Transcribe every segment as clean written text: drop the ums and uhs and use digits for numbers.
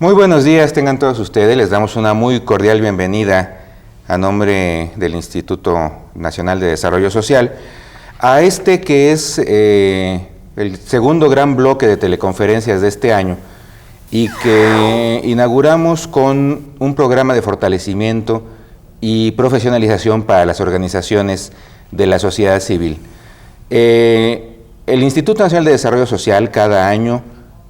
Muy buenos días, tengan todos ustedes. Les damos una muy cordial bienvenida a nombre del Instituto Nacional de Desarrollo Social a este que es el segundo gran bloque de teleconferencias de este año y que inauguramos con un programa de fortalecimiento y profesionalización para las organizaciones de la sociedad civil. El Instituto Nacional de Desarrollo Social cada año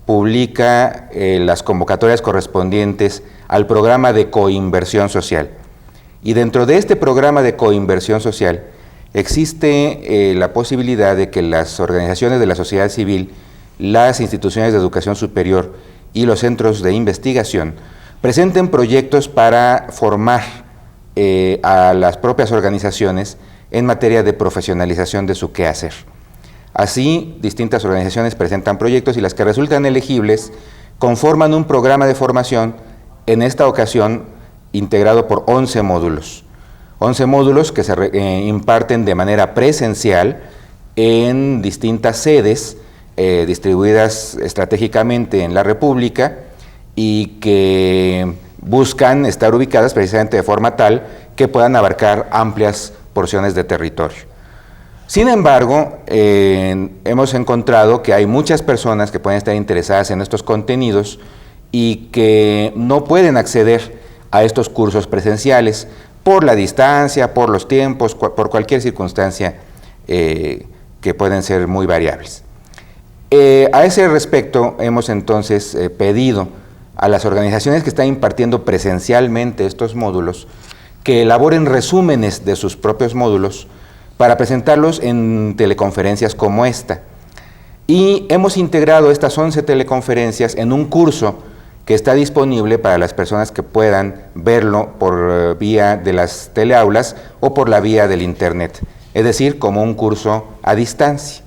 publica las convocatorias correspondientes al programa de coinversión social. Y dentro de este programa de coinversión social existe la posibilidad de que las organizaciones de la sociedad civil, las instituciones de educación superior y los centros de investigación presenten proyectos para formar a las propias organizaciones en materia de profesionalización de su quehacer. Así, distintas organizaciones presentan proyectos y las que resultan elegibles conforman un programa de formación, en esta ocasión integrado por 11 módulos. 11 módulos que se imparten de manera presencial en distintas sedes distribuidas estratégicamente en la República y que buscan estar ubicadas precisamente de forma tal que puedan abarcar amplias porciones de territorio. Sin embargo, hemos encontrado que hay muchas personas que pueden estar interesadas en estos contenidos y que no pueden acceder a estos cursos presenciales por la distancia, por los tiempos, por cualquier circunstancia que pueden ser muy variables. A ese respecto, hemos entonces pedido a las organizaciones que están impartiendo presencialmente estos módulos que elaboren resúmenes de sus propios módulos para presentarlos en teleconferencias como esta. Y hemos integrado estas 11 teleconferencias en un curso que está disponible para las personas que puedan verlo por vía de las teleaulas o por la vía del internet, es decir, como un curso a distancia.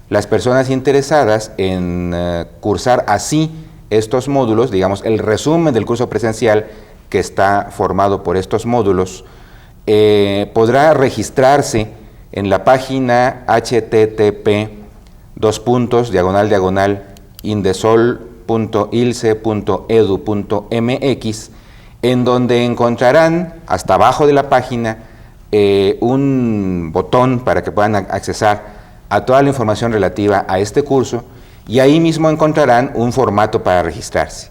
Las personas interesadas en cursar así estos módulos, digamos, el resumen del curso presencial que está formado por estos módulos, podrá registrarse en la página http://indesol.ilce.edu.mx, en donde encontrarán hasta abajo de la página un botón para que puedan accesar a toda la información relativa a este curso, y ahí mismo encontrarán un formato para registrarse.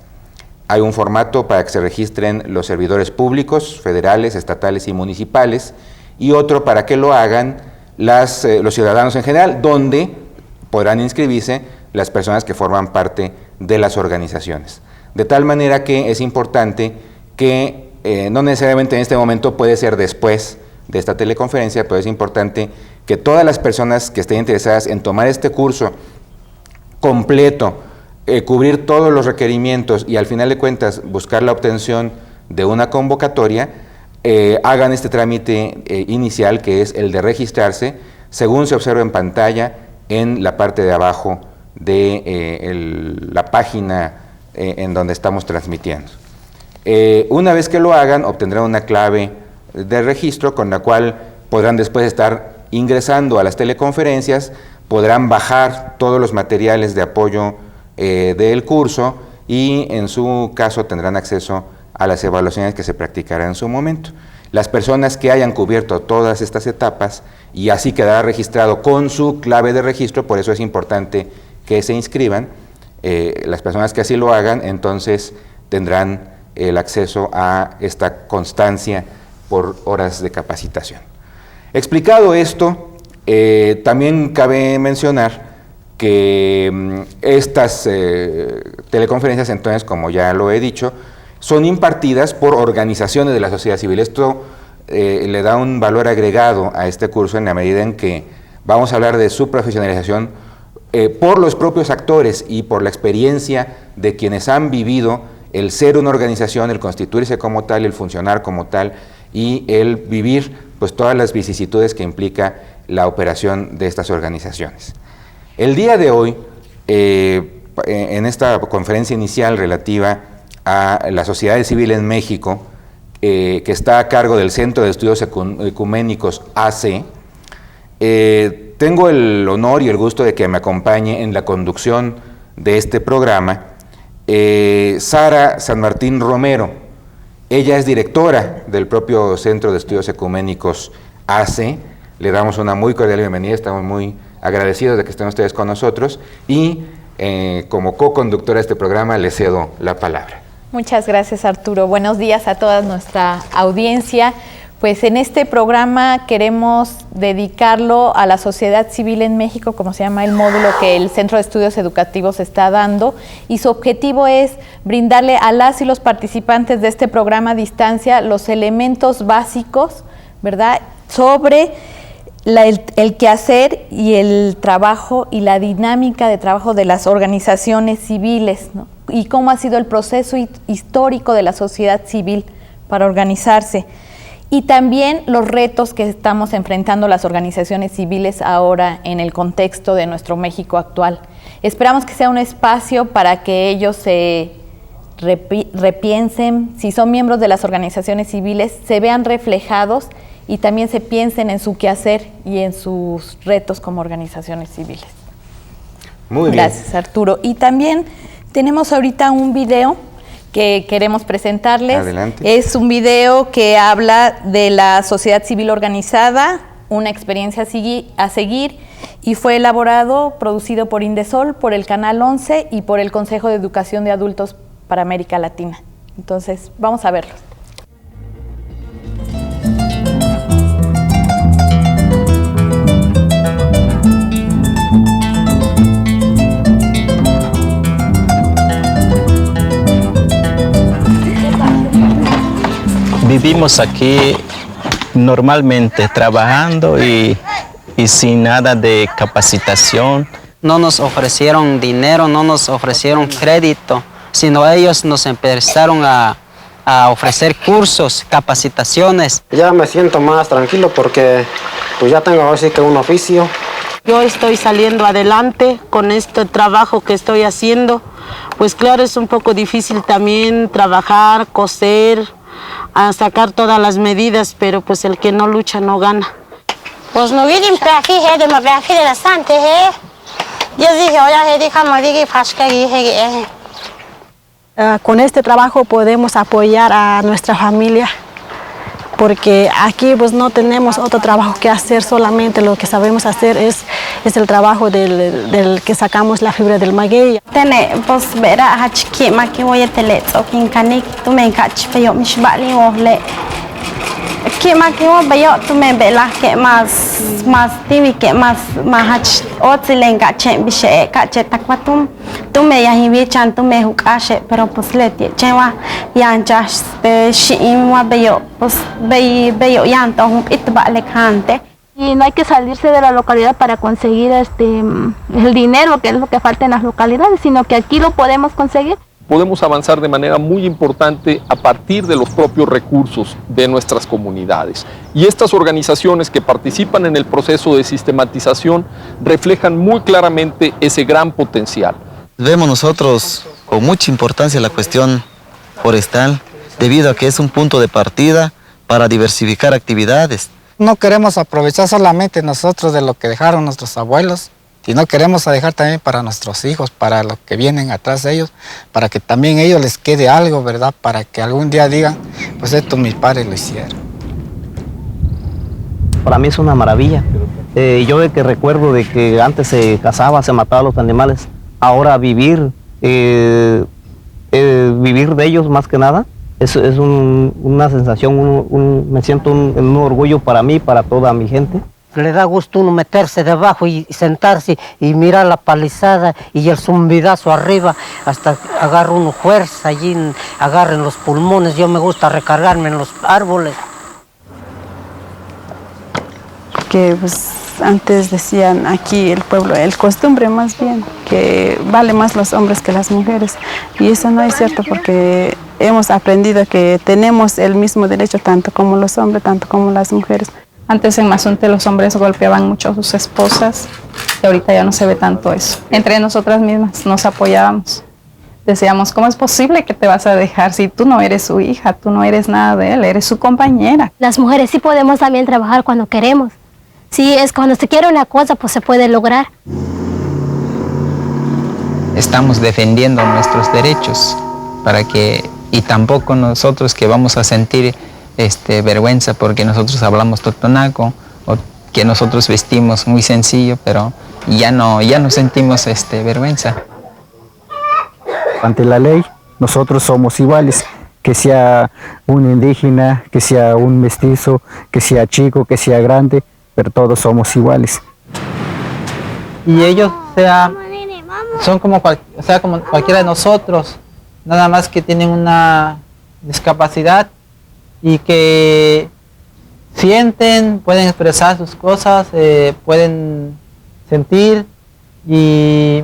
Hay un formato para que se registren los servidores públicos, federales, estatales y municipales, y otro para que lo hagan los ciudadanos en general, donde podrán inscribirse las personas que forman parte de las organizaciones. De tal manera que es importante que, no necesariamente en este momento, puede ser después de esta teleconferencia, pero es importante que todas las personas que estén interesadas en tomar este curso completo, cubrir todos los requerimientos y al final de cuentas buscar la obtención de una convocatoria, hagan este trámite inicial, que es el de registrarse, según se observa en pantalla en la parte de abajo de la página en donde estamos transmitiendo. Una vez que lo hagan, obtendrán una clave de registro con la cual podrán después estar ingresando a las teleconferencias, podrán bajar todos los materiales de apoyo del curso y en su caso tendrán acceso a las evaluaciones que se practicarán en su momento. Las personas que hayan cubierto todas estas etapas y así quedará registrado con su clave de registro, por eso es importante que se inscriban, las personas que así lo hagan entonces tendrán el acceso a esta constancia por horas de capacitación. Explicado esto, también cabe mencionar que estas teleconferencias, entonces, como ya lo he dicho, son impartidas por organizaciones de la sociedad civil. Esto le da un valor agregado a este curso en la medida en que vamos a hablar de su profesionalización por los propios actores y por la experiencia de quienes han vivido el ser una organización, el constituirse como tal, el funcionar como tal y el vivir pues todas las vicisitudes que implica la operación de estas organizaciones. El día de hoy, en esta conferencia inicial relativa a la sociedad civil en México, que está a cargo del Centro de Estudios Ecuménicos AC, tengo el honor y el gusto de que me acompañe en la conducción de este programa Sara San Martín Romero. Ella es directora del propio Centro de Estudios Ecuménicos ACE. Le damos una muy cordial bienvenida, estamos muy agradecidos de que estén ustedes con nosotros y como co-conductora de este programa le cedo la palabra. Muchas gracias, Arturo. Buenos días a toda nuestra audiencia. Pues en este programa queremos dedicarlo a la sociedad civil en México, como se llama el módulo que el Centro de Estudios Educativos está dando, y su objetivo es brindarle a las y los participantes de este programa a distancia los elementos básicos, ¿verdad?, sobre el quehacer y el trabajo y la dinámica de trabajo de las organizaciones civiles, ¿no?, y cómo ha sido el proceso histórico de la sociedad civil para organizarse. Y también los retos que estamos enfrentando las organizaciones civiles ahora en el contexto de nuestro México actual. Esperamos que sea un espacio para que ellos se repiensen, si son miembros de las organizaciones civiles, se vean reflejados y también se piensen en su quehacer y en sus retos como organizaciones civiles. Muy bien. Gracias, Arturo. Y también tenemos ahorita un video que queremos presentarles. Adelante. Es un video que habla de la sociedad civil organizada, una experiencia a seguir, y fue elaborado, producido por Indesol, por el Canal 11 y por el Consejo de Educación de Adultos para América Latina. Entonces, vamos a verlo. Vivimos aquí normalmente trabajando y sin nada de capacitación. No nos ofrecieron dinero, no nos ofrecieron crédito, sino ellos nos empezaron a ofrecer cursos, capacitaciones. Ya me siento más tranquilo porque pues ya tengo así que un oficio. Yo estoy saliendo adelante con este trabajo que estoy haciendo. Pues claro, es un poco difícil también trabajar, coser, a sacar todas las medidas, pero pues el que no lucha no gana. Pues no vienen para aquí, de más para aquí de la Santa, yo dije, oye, dejamos de con este trabajo podemos apoyar a nuestra familia, porque aquí pues no tenemos otro trabajo que hacer, solamente lo que sabemos hacer es el trabajo del que sacamos la fibra del maguey. Tene, pues verá, que más que voy a telezo, que en canic, tú me encachas, pero yo me shbali ohle. Que más que voy a tú me vela, que más tibi, que más otro le encaché, biche, caché, tacuatum. Tú me ya hibichan, tú me jucache, pero pues le chewa, ya anchas, shiimwa bello, pues bello yanto, un itbale cante. Y no hay que salirse de la localidad para conseguir el dinero, que es lo que falta en las localidades, sino que aquí lo podemos conseguir. Podemos avanzar de manera muy importante a partir de los propios recursos de nuestras comunidades. Y estas organizaciones que participan en el proceso de sistematización reflejan muy claramente ese gran potencial. Vemos nosotros con mucha importancia la cuestión forestal, debido a que es un punto de partida para diversificar actividades. No queremos aprovechar solamente nosotros de lo que dejaron nuestros abuelos, sino queremos dejar también para nuestros hijos, para los que vienen atrás de ellos, para que también a ellos les quede algo, ¿verdad? Para que algún día digan, pues esto mis padres lo hicieron. Para mí es una maravilla. Yo de que recuerdo de que antes se cazaba, se mataba a los animales, ahora vivir de ellos más que nada, es una sensación, me siento un orgullo para mí, para toda mi gente. Le da gusto uno meterse debajo y sentarse y mirar la palizada y el zumbidazo arriba, hasta agarra uno fuerza allí, agarra en los pulmones. Yo me gusta recargarme en los árboles. Que pues antes decían aquí el pueblo, el costumbre más bien, que vale más los hombres que las mujeres. Y eso no es cierto, porque hemos aprendido que tenemos el mismo derecho tanto como los hombres, tanto como las mujeres. Antes en Mazunte los hombres golpeaban mucho a sus esposas y ahorita ya no se ve tanto eso. Entre nosotras mismas nos apoyábamos. Decíamos, ¿cómo es posible que te vas a dejar si tú no eres su hija, tú no eres nada de él, eres su compañera? Las mujeres sí podemos también trabajar cuando queremos. Sí, es cuando se quiere una cosa, pues se puede lograr. estamos defendiendo nuestros derechos, y tampoco nosotros que vamos a sentir vergüenza porque nosotros hablamos totonaco o que nosotros vestimos muy sencillo, pero ya no sentimos vergüenza. Ante la ley, nosotros somos iguales, que sea un indígena, que sea un mestizo, que sea chico, que sea grande, pero todos somos iguales. Y ellos son como cualquiera de nosotros, nada más que tienen una discapacidad y que sienten, pueden expresar sus cosas, pueden sentir y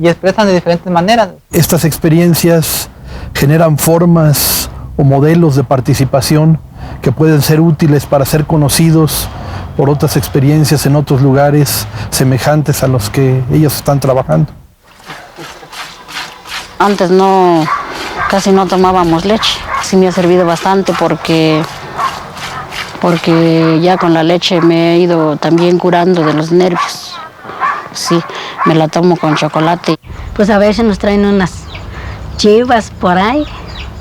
expresan de diferentes maneras. Estas experiencias generan formas o modelos de participación que pueden ser útiles para ser conocidos por otras experiencias en otros lugares semejantes a los que ellos están trabajando. Antes casi no tomábamos leche. Sí me ha servido bastante porque ya con la leche me he ido también curando de los nervios. Sí, me la tomo con chocolate. Pues a veces nos traen unas chivas por ahí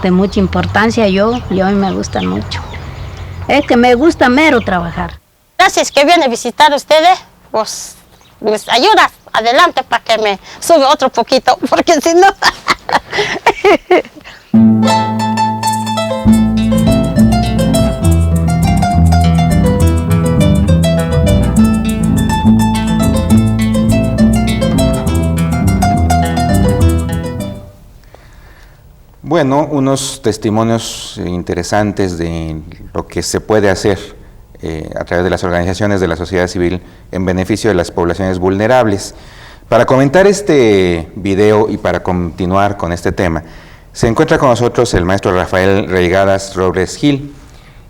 de mucha importancia y a mí me gustan mucho. Es que me gusta mero trabajar. Gracias que viene a visitar ustedes, pues les ayudas adelante para que me sube otro poquito, porque si no... Bueno, unos testimonios interesantes de lo que se puede hacer a través de las organizaciones de la sociedad civil en beneficio de las poblaciones vulnerables. Para comentar este video y para continuar con este tema, se encuentra con nosotros el maestro Rafael Reigadas Robles Gil,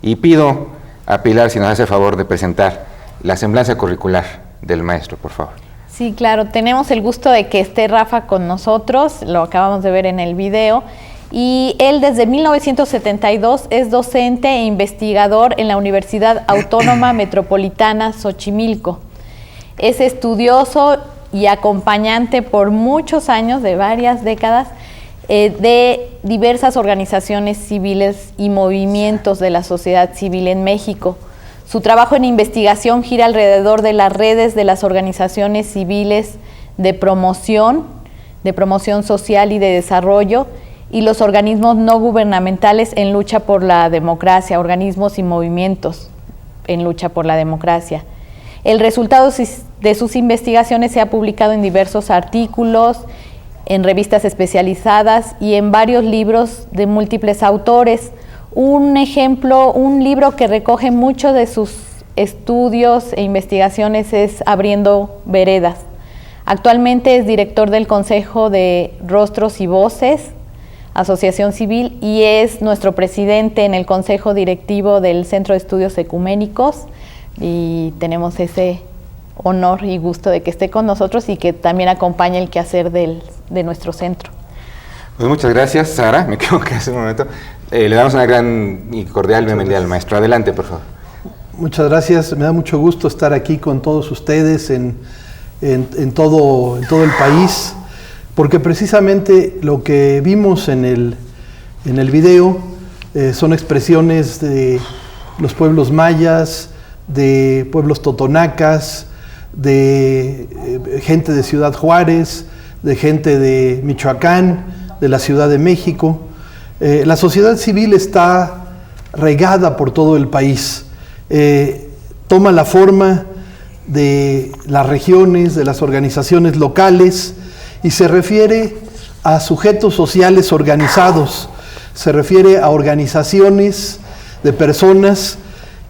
y pido a Pilar si nos hace el favor de presentar la semblanza curricular del maestro, por favor. Sí, claro, tenemos el gusto de que esté Rafa con nosotros, lo acabamos de ver en el video, y él desde 1972 es docente e investigador en la Universidad Autónoma Metropolitana Xochimilco. Es estudioso y acompañante por muchos años, de varias décadas, de diversas organizaciones civiles y movimientos de la sociedad civil en México. Su trabajo en investigación gira alrededor de las redes de las organizaciones civiles de promoción social y de desarrollo, y los organismos no gubernamentales en lucha por la democracia, organismos y movimientos en lucha por la democracia. El resultado de sus investigaciones se ha publicado en diversos artículos, en revistas especializadas y en varios libros de múltiples autores. Un ejemplo, un libro que recoge mucho de sus estudios e investigaciones es Abriendo Veredas. Actualmente es director del Consejo de Rostros y Voces, Asociación Civil, y es nuestro presidente en el Consejo Directivo del Centro de Estudios Ecuménicos, y tenemos ese honor y gusto de que esté con nosotros y que también acompañe el quehacer de nuestro centro. Pues muchas gracias, Sara. Me equivoqué hace un momento. Le damos una gran y cordial bienvenida al maestro. Adelante, por favor. Muchas gracias. Me da mucho gusto estar aquí con todos ustedes en todo el país, porque precisamente lo que vimos en el video son expresiones de los pueblos mayas, de pueblos totonacas, de gente de Ciudad Juárez, de gente de Michoacán, de la Ciudad de México. La sociedad civil está regada por todo el país. Toma la forma de las regiones, de las organizaciones locales, y se refiere a sujetos sociales organizados, se refiere a organizaciones de personas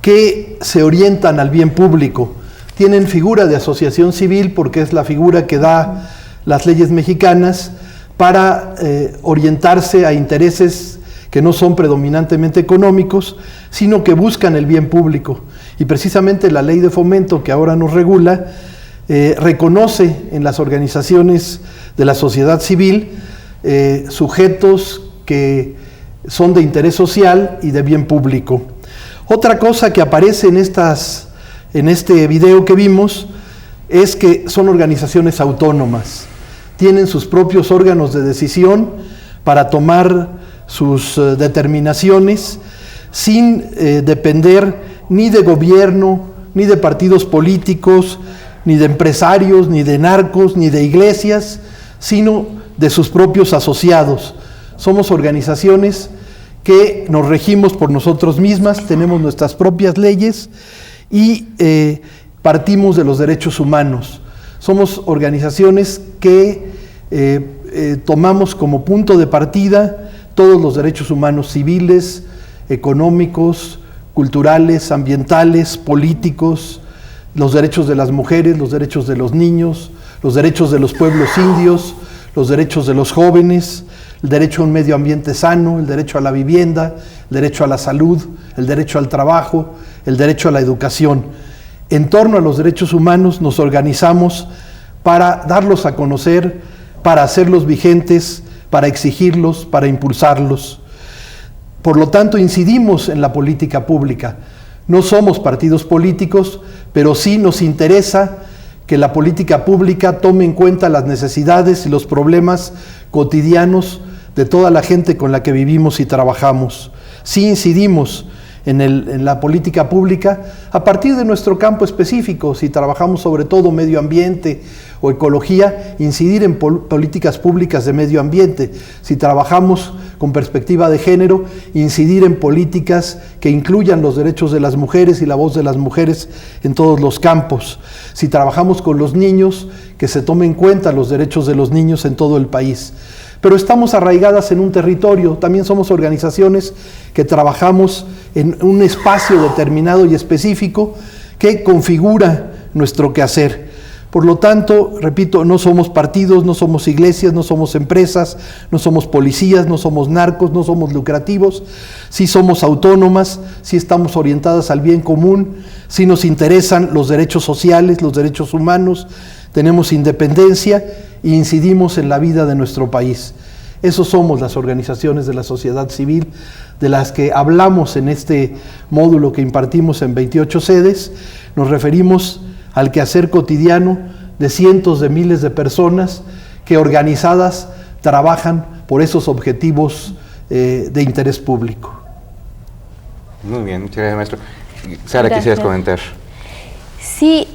que se orientan al bien público. Tienen figura de asociación civil porque es la figura que da las leyes mexicanas para orientarse a intereses que no son predominantemente económicos, sino que buscan el bien público. Y precisamente la ley de fomento que ahora nos regula reconoce en las organizaciones de la sociedad civil sujetos que son de interés social y de bien público. Otra cosa que aparece en este video que vimos es que son organizaciones autónomas. tienen sus propios órganos de decisión para tomar sus determinaciones sin depender ni de gobierno, ni de partidos políticos, ni de empresarios, ni de narcos, ni de iglesias, sino de sus propios asociados. Somos organizaciones que nos regimos por nosotros mismas, tenemos nuestras propias leyes y partimos de los derechos humanos. Somos organizaciones que tomamos como punto de partida todos los derechos humanos civiles, económicos, culturales, ambientales, políticos, los derechos de las mujeres, los derechos de los niños, los derechos de los pueblos indios, los derechos de los jóvenes, el derecho a un medio ambiente sano, el derecho a la vivienda, el derecho a la salud, el derecho al trabajo, el derecho a la educación. En torno a los derechos humanos nos organizamos para darlos a conocer, para hacerlos vigentes, para exigirlos, para impulsarlos. Por lo tanto, incidimos en la política pública. No somos partidos políticos, pero sí nos interesa que la política pública tome en cuenta las necesidades y los problemas cotidianos de toda la gente con la que vivimos y trabajamos. Sí incidimos en la política pública a partir de nuestro campo específico. Si trabajamos sobre todo medio ambiente o ecología, incidir en políticas públicas de medio ambiente. Si trabajamos con perspectiva de género, incidir en políticas que incluyan los derechos de las mujeres y la voz de las mujeres en todos los campos. Si trabajamos con los niños, que se tomen en cuenta los derechos de los niños en todo el país. Pero estamos arraigadas en un territorio, también somos organizaciones que trabajamos en un espacio determinado y específico que configura nuestro quehacer. Por lo tanto, repito, no somos partidos, no somos iglesias, no somos empresas, no somos policías, no somos narcos, no somos lucrativos, sí somos autónomas, sí estamos orientadas al bien común, sí nos interesan los derechos sociales, los derechos humanos, tenemos independencia e incidimos en la vida de nuestro país. Esos somos las organizaciones de la sociedad civil de las que hablamos en este módulo que impartimos en 28 sedes. Nos referimos al quehacer cotidiano de cientos de miles de personas que organizadas trabajan por esos objetivos de interés público. Muy bien, muchas gracias, maestro. Sara, quisieras comentar. Sí,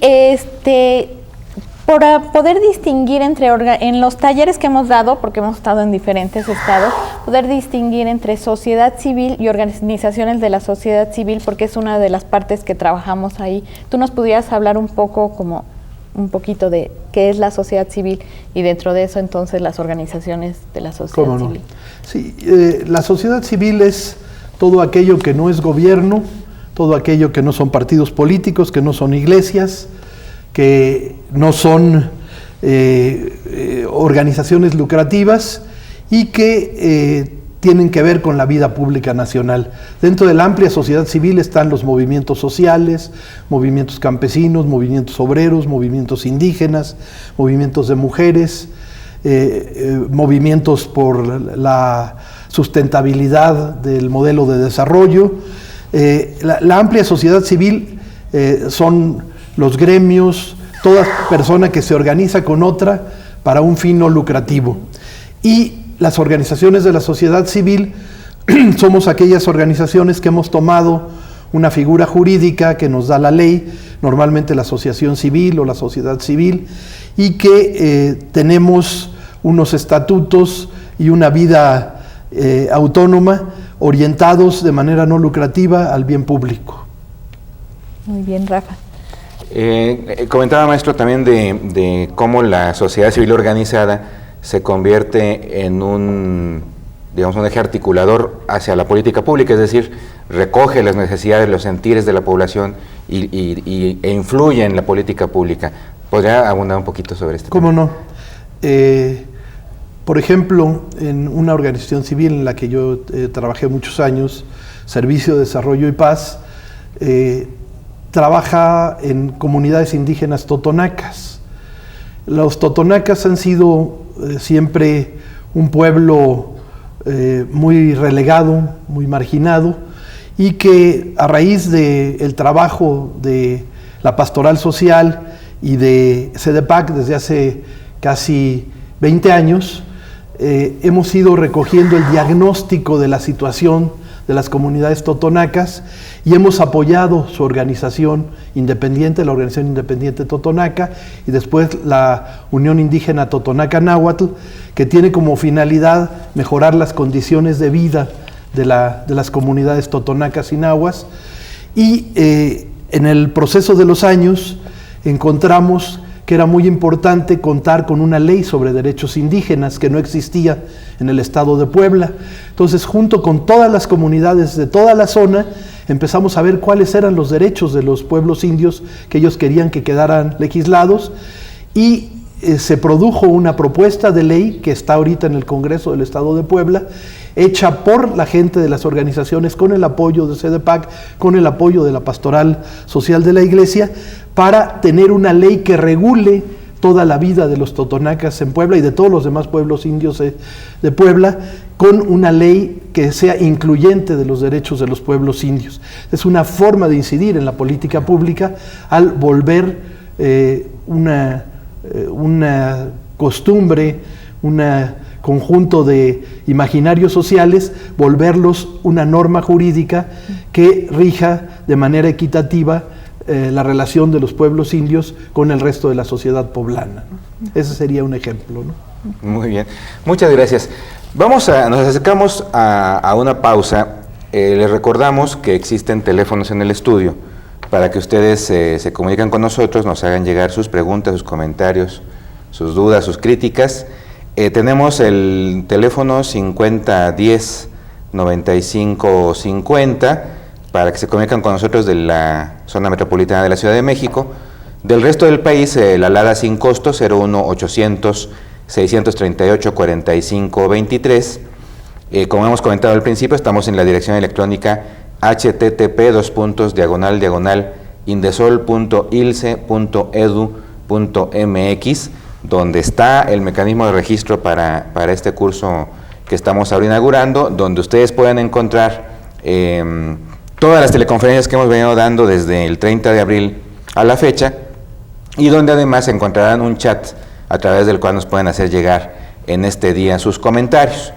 para poder distinguir en los talleres que hemos dado, porque hemos estado en diferentes estados, poder distinguir entre sociedad civil y organizaciones de la sociedad civil, porque es una de las partes que trabajamos ahí. ¿Tú nos pudieras hablar un poquito de qué es la sociedad civil y dentro de eso entonces las organizaciones de la sociedad ¿Cómo no? civil? Sí, la sociedad civil es todo aquello que no es gobierno, todo aquello que no son partidos políticos, que no son iglesias, que no son organizaciones lucrativas y que tienen que ver con la vida pública nacional. Dentro de la amplia sociedad civil están los movimientos sociales, movimientos campesinos, movimientos obreros, movimientos indígenas, movimientos de mujeres, movimientos por la sustentabilidad del modelo de desarrollo. La amplia sociedad civil son los gremios, toda persona que se organiza con otra para un fin no lucrativo. Y las organizaciones de la sociedad civil somos aquellas organizaciones que hemos tomado una figura jurídica que nos da la ley, normalmente la asociación civil o la sociedad civil, y que tenemos unos estatutos y una vida autónoma orientados de manera no lucrativa al bien público. Muy bien, Rafa. Comentaba, maestro, también de cómo la sociedad civil organizada se convierte en un eje articulador hacia la política pública, es decir, recoge las necesidades, los sentires de la población e influye en la política pública. ¿Podría abundar un poquito sobre este tema? ¿Cómo no? Por ejemplo, en una organización civil en la que yo trabajé muchos años, Servicio de Desarrollo y Paz, trabaja en comunidades indígenas totonacas. Los totonacas han sido siempre un pueblo muy relegado, muy marginado, y que a raíz del trabajo de la pastoral social y de CEDEPAC desde hace casi 20 años, hemos ido recogiendo el diagnóstico de la situación de las comunidades totonacas y hemos apoyado su organización independiente, la Organización Independiente Totonaca, y después la Unión Indígena Totonaca Náhuatl, que tiene como finalidad mejorar las condiciones de vida de las comunidades totonacas y nahuas. Y en el proceso de los años encontramos que era muy importante contar con una ley sobre derechos indígenas que no existía en el estado de Puebla. Entonces, junto con todas las comunidades de toda la zona, empezamos a ver cuáles eran los derechos de los pueblos indios que ellos querían que quedaran legislados, y se produjo una propuesta de ley que está ahorita en el Congreso del Estado de Puebla, hecha por la gente de las organizaciones, con el apoyo de CEDEPAC, con el apoyo de la Pastoral Social de la Iglesia, para tener una ley que regule toda la vida de los totonacas en Puebla y de todos los demás pueblos indios de Puebla, con una ley que sea incluyente de los derechos de los pueblos indios. Es una forma de incidir en la política pública al volver una costumbre, un conjunto de imaginarios sociales, volverlos una norma jurídica que rija de manera equitativa la relación de los pueblos indios con el resto de la sociedad poblana. Ese sería un ejemplo, ¿no? Muy bien, muchas gracias. Nos acercamos a una pausa. Les recordamos que existen teléfonos en el estudio para que ustedes se comuniquen con nosotros, nos hagan llegar sus preguntas, sus comentarios, sus dudas, sus críticas. Tenemos el teléfono 5010-9550 para que se comuniquen con nosotros de la zona metropolitana de la Ciudad de México. Del resto del país, la alada sin costo 01800-638-4523. Como hemos comentado al principio, estamos en la dirección electrónica http://indesol.ilce.edu.mx, donde está el mecanismo de registro para este curso que estamos ahora inaugurando, donde ustedes pueden encontrar todas las teleconferencias que hemos venido dando desde el 30 de abril a la fecha, y donde además encontrarán un chat a través del cual nos pueden hacer llegar en este día sus comentarios.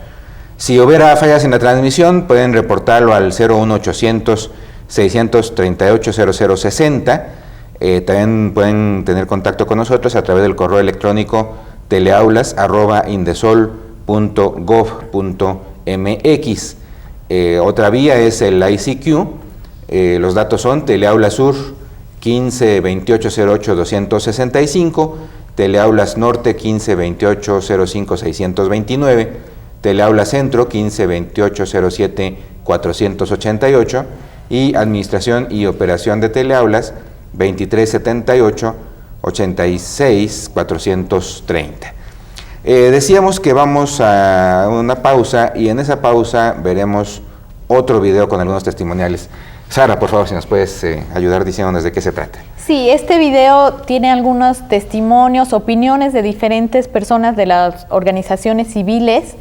Si hubiera fallas en la transmisión, pueden reportarlo al 01800-638-0060. También pueden tener contacto con nosotros a través del correo electrónico teleaulas@indesol.gov.mx. Otra vía es el ICQ. Los datos son Teleaulas Sur 15 28 08 265, Teleaulas Norte 15 28 05 629, Teleaulas Centro 15 28 07 488 y Administración y Operación de Teleaulas 2378 86 430. Decíamos que vamos a una pausa, y en esa pausa veremos otro video con algunos testimoniales. Sara, por favor, si nos puedes ayudar diciéndonos de qué se trata. Sí, este video tiene algunos testimonios, opiniones de diferentes personas de las organizaciones civiles,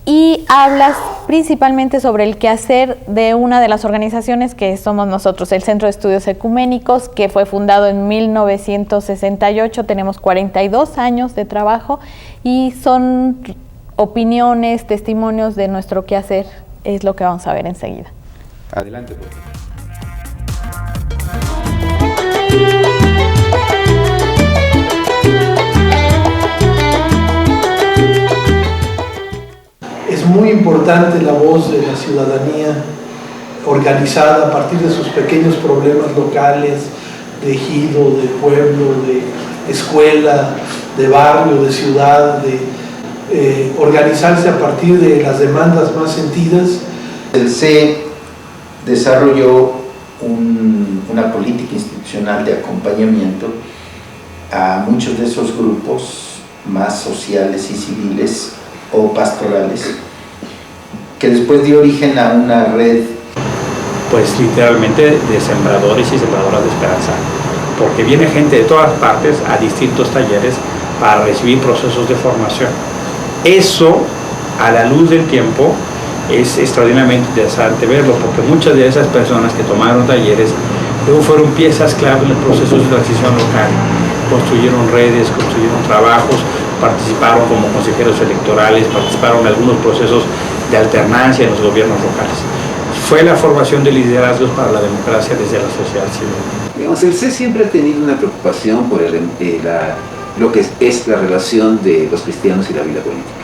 y hablas principalmente sobre el quehacer de una de las organizaciones que somos nosotros, el Centro de Estudios Ecuménicos, que fue fundado en 1968, tenemos 42 años de trabajo, y son opiniones, testimonios de nuestro quehacer, es lo que vamos a ver enseguida. Adelante, por favor. Es muy importante la voz de la ciudadanía organizada a partir de sus pequeños problemas locales, de ejido, de pueblo, de escuela, de barrio, de ciudad, de organizarse a partir de las demandas más sentidas. El CE desarrolló una política institucional de acompañamiento a muchos de esos grupos más sociales y civiles o pastorales, que después dio origen a una red. Pues literalmente de sembradores y sembradoras de esperanza, porque viene gente de todas partes a distintos talleres para recibir procesos de formación. Eso, a la luz del tiempo, es extraordinariamente interesante verlo, porque muchas de esas personas que tomaron talleres luego fueron piezas clave en los procesos de transición local, construyeron redes, construyeron trabajos, participaron como consejeros electorales, participaron en algunos procesos de alternancia en los gobiernos locales. Fue la formación de liderazgos para la democracia desde la sociedad civil. Digamos, el CES siempre ha tenido una preocupación por lo que es la relación de los cristianos y la vida política.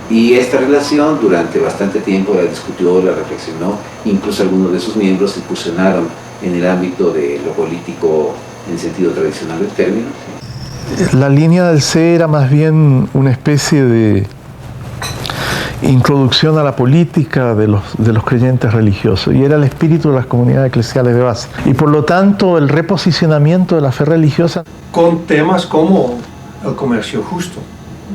Y esta relación durante bastante tiempo la discutió, la reflexionó, incluso algunos de sus miembros se incursionaron en el ámbito de lo político en sentido tradicional del término. La línea del CE era más bien una especie de introducción a la política de los creyentes religiosos, y era el espíritu de las comunidades eclesiales de base. Y por lo tanto el reposicionamiento de la fe religiosa. Con temas como el comercio justo,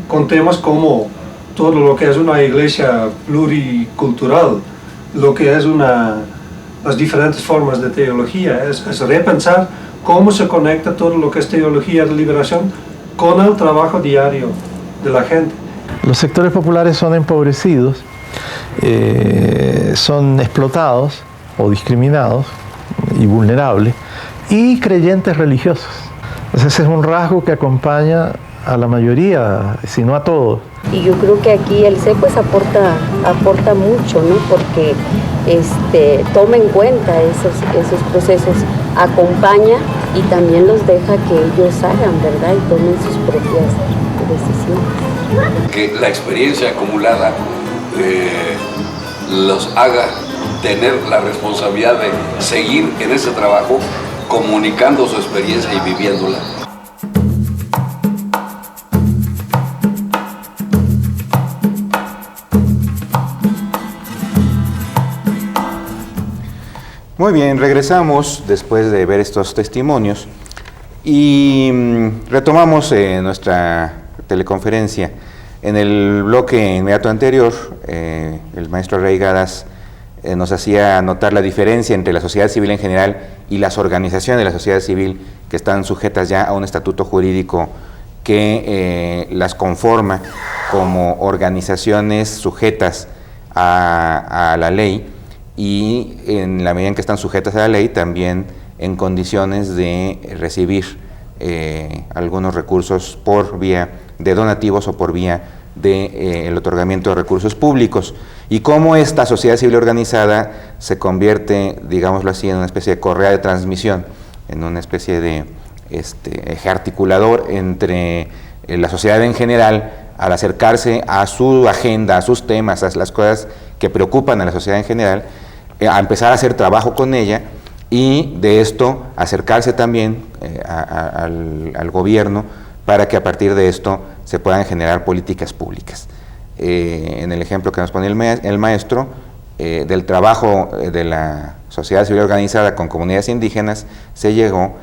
con temas como todo lo que es una iglesia pluricultural, lo que es las diferentes formas de teología, es repensar cómo se conecta todo lo que es teología de liberación con el trabajo diario de la gente. Los sectores populares son empobrecidos, son explotados o discriminados y vulnerables, y creyentes religiosos. Entonces ese es un rasgo que acompaña a la mayoría, si no a todos. Y yo creo que aquí el CE pues aporta mucho, ¿no? Porque toma en cuenta esos procesos, acompaña y también los deja que ellos hagan, ¿verdad? Y tomen sus propias decisiones. Que la experiencia acumulada los haga tener la responsabilidad de seguir en ese trabajo, comunicando su experiencia y viviéndola. Muy bien, regresamos después de ver estos testimonios y retomamos nuestra teleconferencia. En el bloque inmediato anterior, el maestro Rey Gadas nos hacía notar la diferencia entre la sociedad civil en general y las organizaciones de la sociedad civil que están sujetas ya a un estatuto jurídico que las conforma como organizaciones sujetas a la ley, y en la medida en que están sujetas a la ley también en condiciones de recibir algunos recursos por vía de donativos o por vía de el otorgamiento de recursos públicos, y cómo esta sociedad civil organizada se convierte, digámoslo así, en una especie de correa de transmisión, en una especie de eje articulador entre la sociedad en general al acercarse a su agenda, a sus temas, a las cosas que preocupan a la sociedad en general, a empezar a hacer trabajo con ella, y de esto acercarse también al gobierno para que a partir de esto se puedan generar políticas públicas. En el ejemplo que nos pone el maestro, del trabajo de la sociedad civil organizada con comunidades indígenas, se llegó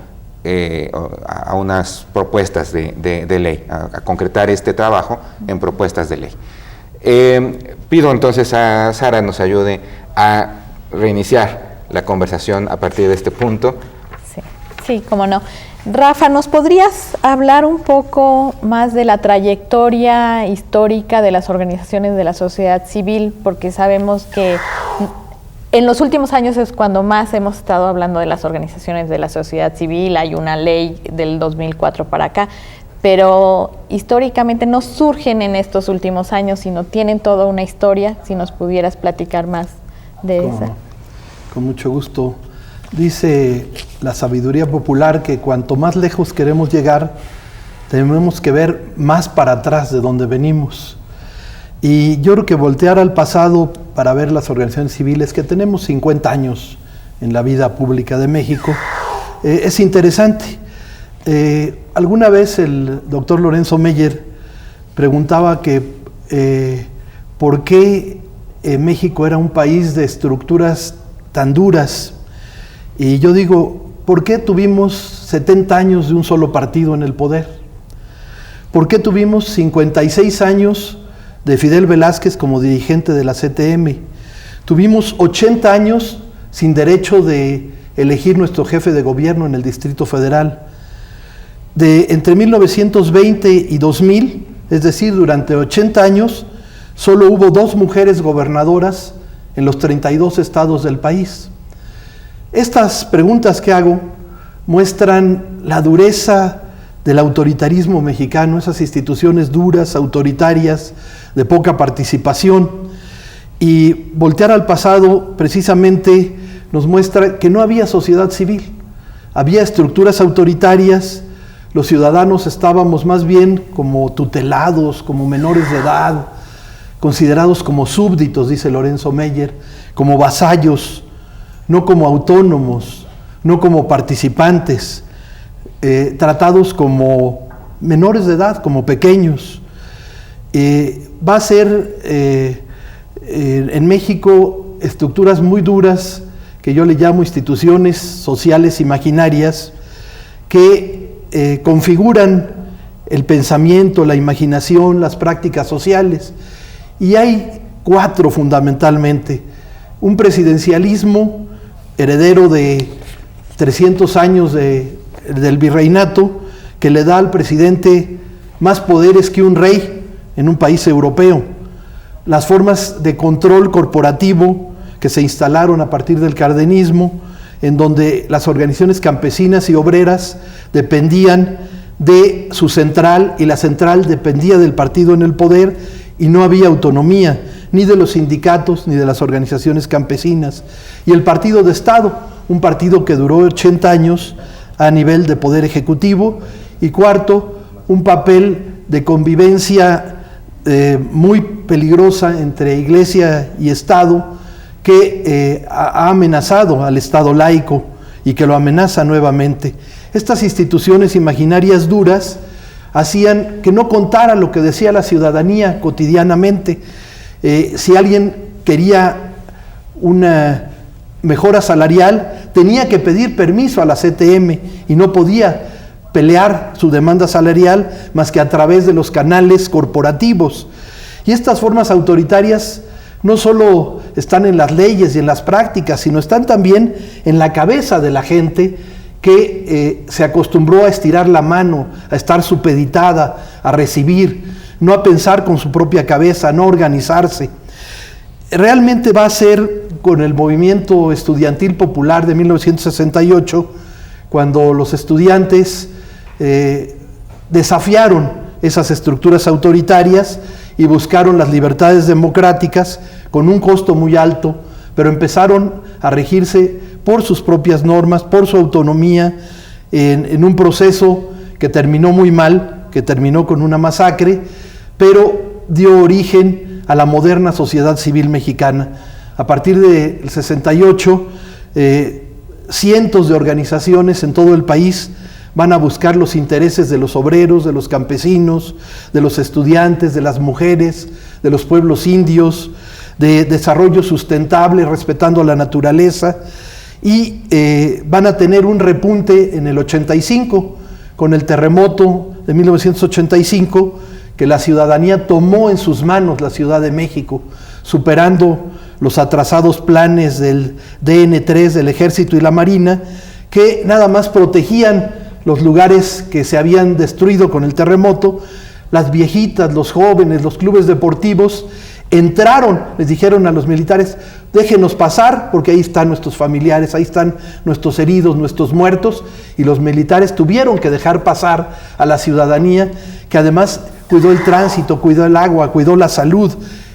a unas propuestas de ley, a concretar este trabajo en propuestas de ley. Pido entonces a Sara nos ayude a reiniciar la conversación a partir de este punto. Sí, cómo no. Rafa, ¿nos podrías hablar un poco más de la trayectoria histórica de las organizaciones de la sociedad civil? Porque sabemos que en los últimos años es cuando más hemos estado hablando de las organizaciones de la sociedad civil. Hay una ley del 2004 para acá, pero históricamente no surgen en estos últimos años, sino tienen toda una historia. Si nos pudieras platicar más de esa. Con mucho gusto. Dice la sabiduría popular que cuanto más lejos queremos llegar, tenemos que ver más para atrás de donde venimos. Y yo creo que voltear al pasado para ver las organizaciones civiles, que tenemos 50 años en la vida pública de México, es interesante. Alguna vez el doctor Lorenzo Meyer preguntaba que por qué México era un país de estructuras tan duras. Y yo digo, ¿por qué tuvimos 70 años de un solo partido en el poder? ¿Por qué tuvimos 56 años de Fidel Velázquez como dirigente de la CTM? Tuvimos 80 años sin derecho de elegir nuestro jefe de gobierno en el Distrito Federal. Entre 1920 y 2000, es decir, durante 80 años, solo hubo 2 mujeres gobernadoras en los 32 estados del país. Estas preguntas que hago muestran la dureza del autoritarismo mexicano, esas instituciones duras, autoritarias, de poca participación. Y voltear al pasado precisamente nos muestra que no había sociedad civil, había estructuras autoritarias, los ciudadanos estábamos más bien como tutelados, como menores de edad, considerados como súbditos, dice Lorenzo Meyer, como vasallos, no como autónomos, no como participantes, tratados como menores de edad, como pequeños. Va a ser en México estructuras muy duras, que yo le llamo instituciones sociales imaginarias, que configuran el pensamiento, la imaginación, las prácticas sociales. Y hay 4 fundamentalmente. Un presidencialismo heredero de 300 años del virreinato, que le da al presidente más poderes que un rey en un país europeo. Las formas de control corporativo que se instalaron a partir del cardenismo, en donde las organizaciones campesinas y obreras dependían de su central, y la central dependía del partido en el poder, y no había autonomía ni de los sindicatos ni de las organizaciones campesinas. Y el partido de Estado, un partido que duró 80 años a nivel de poder ejecutivo. Y cuarto, un papel de convivencia muy peligrosa entre Iglesia y Estado, que ha amenazado al Estado laico y que lo amenaza nuevamente. Estas instituciones imaginarias duras hacían que no contara lo que decía la ciudadanía cotidianamente. Si alguien quería una mejora salarial, tenía que pedir permiso a la CTM y no podía pelear su demanda salarial más que a través de los canales corporativos. Y estas formas autoritarias no solo están en las leyes y en las prácticas, sino están también en la cabeza de la gente, que se acostumbró a estirar la mano, a estar supeditada, a recibir, no a pensar con su propia cabeza, no a organizarse. Realmente va a ser con el movimiento estudiantil popular de 1968, cuando los estudiantes desafiaron esas estructuras autoritarias y buscaron las libertades democráticas con un costo muy alto, pero empezaron a regirse por sus propias normas, por su autonomía, en un proceso que terminó muy mal, que terminó con una masacre, pero dio origen a la moderna sociedad civil mexicana. A partir del 68, cientos de organizaciones en todo el país van a buscar los intereses de los obreros, de los campesinos, de los estudiantes, de las mujeres, de los pueblos indios, de desarrollo sustentable, respetando la naturaleza, y van a tener un repunte en el 85, con el terremoto de 1985, que la ciudadanía tomó en sus manos la Ciudad de México, superando los atrasados planes del DN3, del Ejército y la Marina, que nada más protegían los lugares que se habían destruido con el terremoto. Las viejitas, los jóvenes, los clubes deportivos entraron, les dijeron a los militares: déjenos pasar porque ahí están nuestros familiares, ahí están nuestros heridos, nuestros muertos. Y los militares tuvieron que dejar pasar a la ciudadanía, que además cuidó el tránsito, cuidó el agua, cuidó la salud.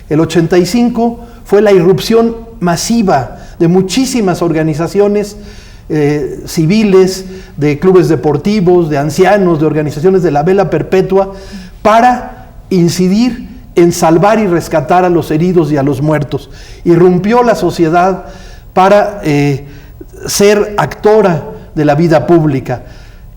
El 85 fue la irrupción masiva de muchísimas organizaciones civiles, de clubes deportivos, de ancianos, de organizaciones de la vela perpetua, para incidir en salvar y rescatar a los heridos y a los muertos. Irrumpió la sociedad para ser actora de la vida pública,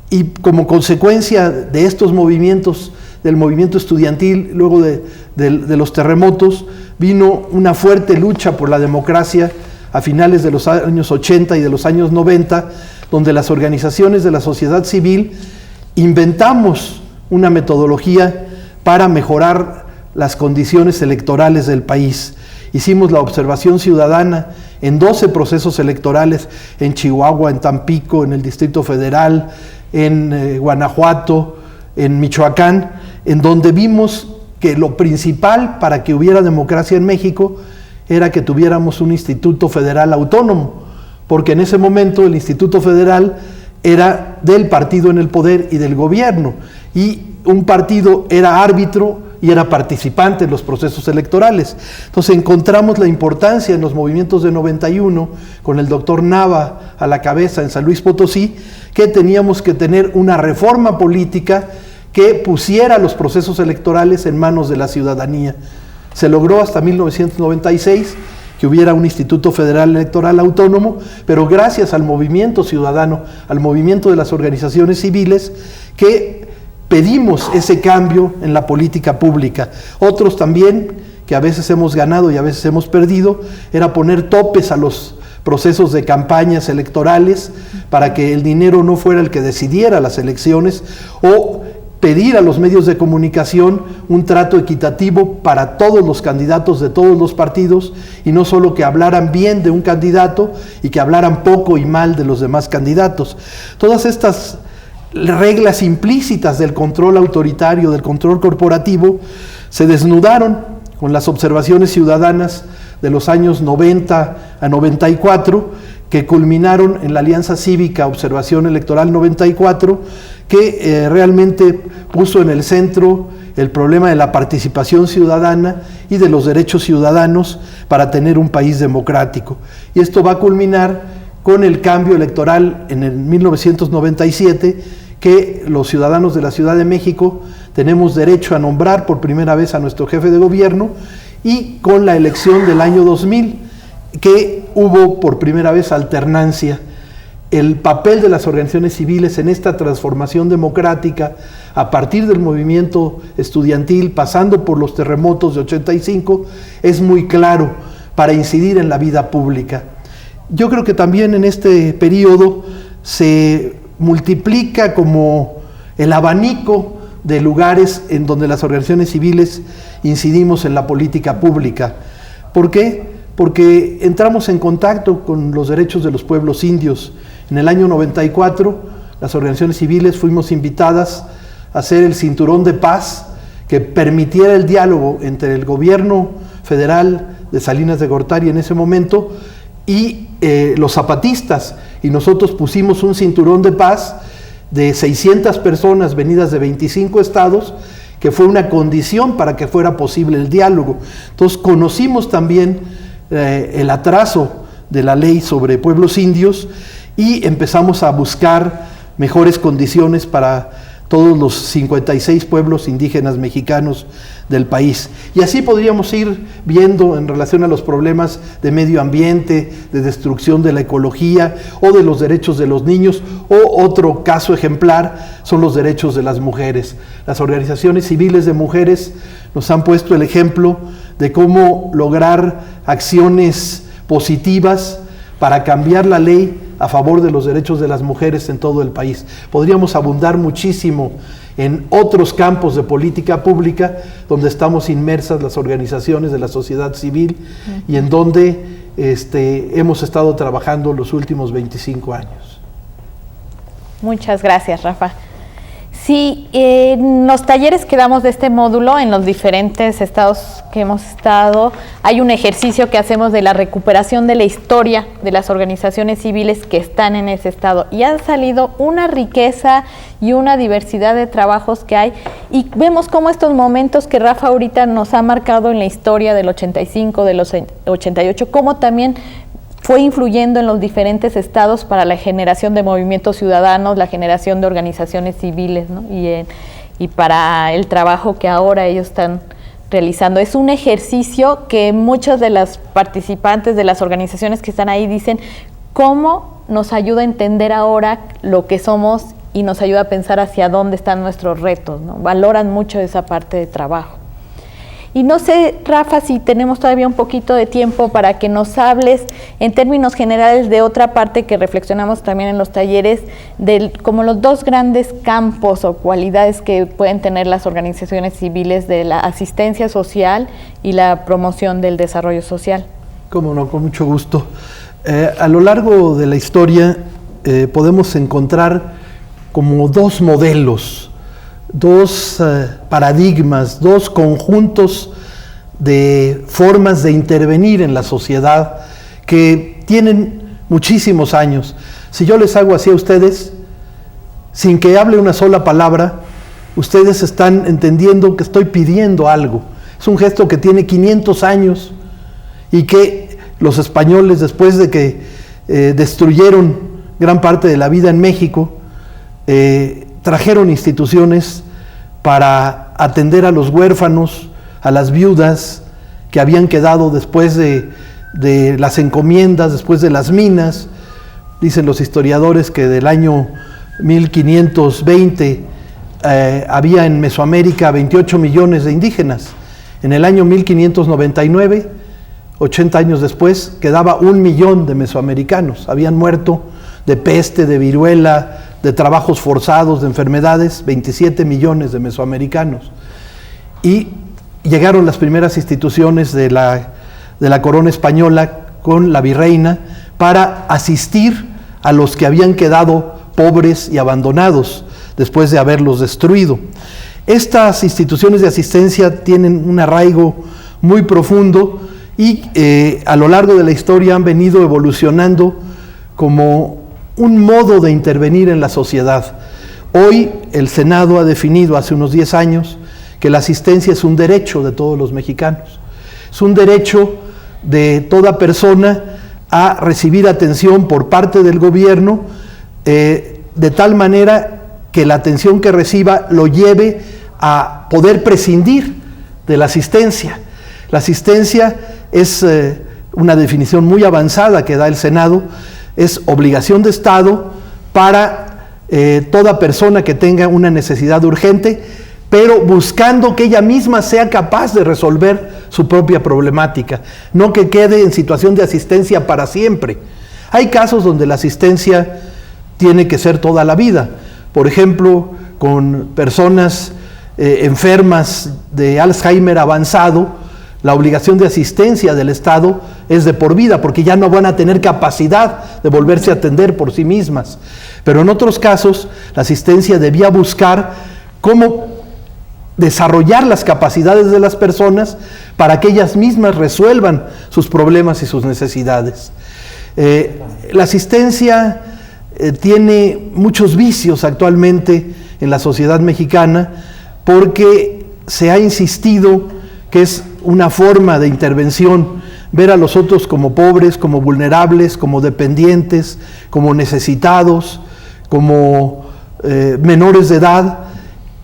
y como consecuencia de estos movimientos, del movimiento estudiantil, luego de los terremotos, vino una fuerte lucha por la democracia a finales de los años 80 y de los años 90, donde las organizaciones de la sociedad civil inventamos una metodología para mejorar las condiciones electorales del país. Hicimos la observación ciudadana en 12 procesos electorales, en Chihuahua, en Tampico, en el Distrito Federal, en Guanajuato, en Michoacán, en donde vimos que lo principal para que hubiera democracia en México era que tuviéramos un Instituto Federal autónomo, porque en ese momento el Instituto Federal era del partido en el poder y del gobierno, y un partido era árbitro y era participante en los procesos electorales. Entonces encontramos la importancia en los movimientos de 91, con el doctor Nava a la cabeza en San Luis Potosí, que teníamos que tener una reforma política que pusiera los procesos electorales en manos de la ciudadanía. Se logró hasta 1996 que hubiera un Instituto Federal Electoral Autónomo, pero gracias al movimiento ciudadano, al movimiento de las organizaciones civiles, que pedimos ese cambio en la política pública. Otros también, que a veces hemos ganado y a veces hemos perdido, era poner topes a los procesos de campañas electorales para que el dinero no fuera el que decidiera las elecciones, o pedir a los medios de comunicación un trato equitativo para todos los candidatos de todos los partidos, y no solo que hablaran bien de un candidato y que hablaran poco y mal de los demás candidatos. Todas estas reglas implícitas del control autoritario, del control corporativo, se desnudaron con las observaciones ciudadanas de los años 90 a 94, que culminaron en la Alianza Cívica Observación Electoral 94, que realmente puso en el centro el problema de la participación ciudadana y de los derechos ciudadanos para tener un país democrático. Y esto va a culminar con el cambio electoral en el 1997, que los ciudadanos de la Ciudad de México tenemos derecho a nombrar por primera vez a nuestro jefe de gobierno, y con la elección del año 2000, que hubo por primera vez alternancia. El papel de las organizaciones civiles en esta transformación democrática, a partir del movimiento estudiantil, pasando por los terremotos de 85, es muy claro para incidir en la vida pública. Yo creo que también en este periodo se multiplica como el abanico de lugares en donde las organizaciones civiles incidimos en la política pública. ¿Por qué? Porque entramos en contacto con los derechos de los pueblos indios. En el año 94, las organizaciones civiles fuimos invitadas a hacer el cinturón de paz que permitiera el diálogo entre el gobierno federal de Salinas de Gortari en ese momento y los zapatistas, y nosotros pusimos un cinturón de paz de 600 personas venidas de 25 estados, que fue una condición para que fuera posible el diálogo. Entonces conocimos también el atraso de la ley sobre pueblos indios, y empezamos a buscar mejores condiciones para todos los 56 pueblos indígenas mexicanos del país. Y así podríamos ir viendo en relación a los problemas de medio ambiente, de destrucción de la ecología o de los derechos de los niños, o otro caso ejemplar son los derechos de las mujeres. Las organizaciones civiles de mujeres nos han puesto el ejemplo de cómo lograr acciones positivas para cambiar la ley a favor de los derechos de las mujeres en todo el país. Podríamos abundar muchísimo en otros campos de política pública donde estamos inmersas las organizaciones de la sociedad civil y en donde hemos estado trabajando los últimos 25 años. Muchas gracias, Rafa. Sí, en los talleres que damos de este módulo, en los diferentes estados que hemos estado, hay un ejercicio que hacemos de la recuperación de la historia de las organizaciones civiles que están en ese estado. Y ha salido una riqueza y una diversidad de trabajos que hay. Y vemos cómo estos momentos que Rafa ahorita nos ha marcado en la historia del 85, de los 88, cómo también fue influyendo en los diferentes estados para la generación de movimientos ciudadanos, la generación de organizaciones civiles, ¿no? y para el trabajo que ahora ellos están realizando. Es un ejercicio que muchos de las participantes de las organizaciones que están ahí dicen cómo nos ayuda a entender ahora lo que somos y nos ayuda a pensar hacia dónde están nuestros retos, ¿no? Valoran mucho esa parte de trabajo. Y no sé, Rafa, si tenemos todavía un poquito de tiempo para que nos hables en términos generales de otra parte que reflexionamos también en los talleres, como los dos grandes campos o cualidades que pueden tener las organizaciones civiles de la asistencia social y la promoción del desarrollo social. Cómo no, con mucho gusto. A lo largo de la historia podemos encontrar como dos modelos, dos paradigmas, dos conjuntos de formas de intervenir en la sociedad que tienen muchísimos años. Si yo les hago así a ustedes, sin que hable una sola palabra, ustedes están entendiendo que estoy pidiendo algo. Es un gesto que tiene 500 años y que los españoles, después de que destruyeron gran parte de la vida en México, trajeron instituciones para atender a los huérfanos, a las viudas que habían quedado después de las encomiendas, después de las minas. Dicen los historiadores que del año 1520 había en Mesoamérica 28 millones de indígenas. En el año 1599, 80 años después, quedaba 1 millón de mesoamericanos. Habían muerto de peste, de viruela, de trabajos forzados, de enfermedades, 27 millones de mesoamericanos. Y llegaron las primeras instituciones de la corona española con la virreina para asistir a los que habían quedado pobres y abandonados después de haberlos destruido. Estas instituciones de asistencia tienen un arraigo muy profundo y a lo largo de la historia han venido evolucionando como un modo de intervenir en la sociedad. Hoy el Senado ha definido hace unos 10 años que la asistencia es un derecho de todos los mexicanos. Es un derecho de toda persona a recibir atención por parte del gobierno, de tal manera que la atención que reciba lo lleve a poder prescindir de la asistencia. La asistencia es una definición muy avanzada que da el Senado, es obligación de Estado para toda persona que tenga una necesidad urgente, pero buscando que ella misma sea capaz de resolver su propia problemática, no que quede en situación de asistencia para siempre. Hay casos donde la asistencia tiene que ser toda la vida. Por ejemplo, con personas enfermas de Alzheimer avanzado, la obligación de asistencia del Estado es de por vida, porque ya no van a tener capacidad de volverse a atender por sí mismas. Pero en otros casos, la asistencia debía buscar cómo desarrollar las capacidades de las personas para que ellas mismas resuelvan sus problemas y sus necesidades. La asistencia tiene muchos vicios actualmente en la sociedad mexicana porque se ha insistido que es una forma de intervención, ver a los otros como pobres, como vulnerables, como dependientes, como necesitados, como menores de edad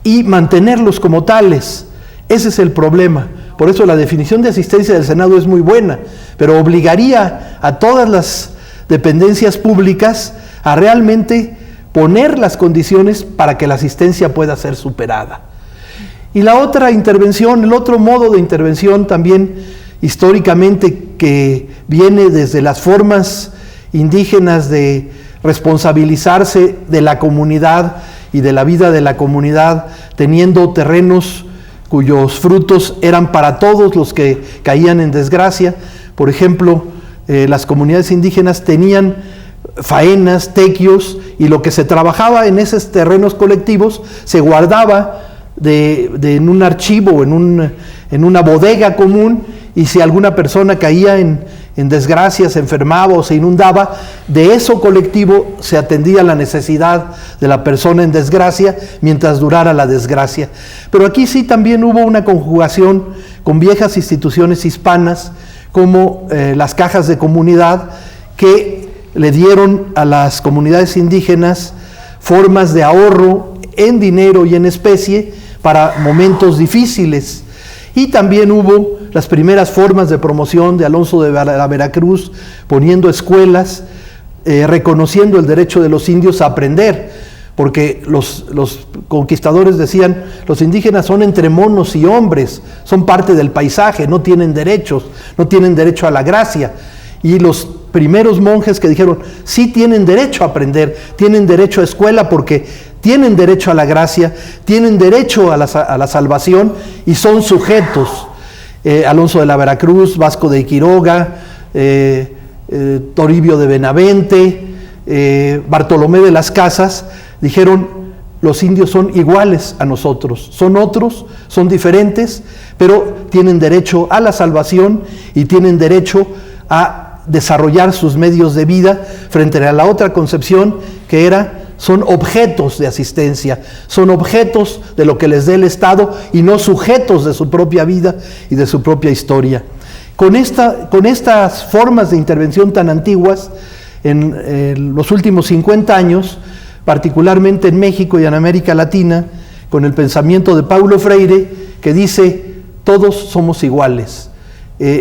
y mantenerlos como tales. Ese es el problema. Por eso la definición de asistencia del Senado es muy buena, pero obligaría a todas las dependencias públicas a realmente poner las condiciones para que la asistencia pueda ser superada. Y la otra intervención, el otro modo de intervención también históricamente que viene desde las formas indígenas de responsabilizarse de la comunidad y de la vida de la comunidad, teniendo terrenos cuyos frutos eran para todos los que caían en desgracia. Por ejemplo, las comunidades indígenas tenían faenas, tequios, y lo que se trabajaba en esos terrenos colectivos se guardaba en un archivo, en una bodega común, y si alguna persona caía en desgracia, se enfermaba o se inundaba, de eso colectivo se atendía la necesidad de la persona en desgracia mientras durara la desgracia. Pero aquí sí también hubo una conjugación con viejas instituciones hispanas como las cajas de comunidad, que le dieron a las comunidades indígenas formas de ahorro en dinero y en especie para momentos difíciles. Y también hubo las primeras formas de promoción de Alonso de la Veracruz, poniendo escuelas, reconociendo el derecho de los indios a aprender, porque los conquistadores decían, los indígenas son entre monos y hombres, son parte del paisaje, no tienen derechos, no tienen derecho a la gracia. Y los primeros monjes que dijeron, sí tienen derecho a aprender, tienen derecho a escuela porque tienen derecho a la gracia, tienen derecho a la salvación y son sujetos. Alonso de la Veracruz, Vasco de Quiroga, Toribio de Benavente, Bartolomé de las Casas, dijeron, los indios son iguales a nosotros, son otros, son diferentes, pero tienen derecho a la salvación y tienen derecho a desarrollar sus medios de vida frente a la otra concepción que era son objetos de asistencia, son objetos de lo que les dé el Estado y no sujetos de su propia vida y de su propia historia. Con estas formas de intervención tan antiguas, en los últimos 50 años, particularmente en México y en América Latina, con el pensamiento de Paulo Freire, que dice, todos somos iguales,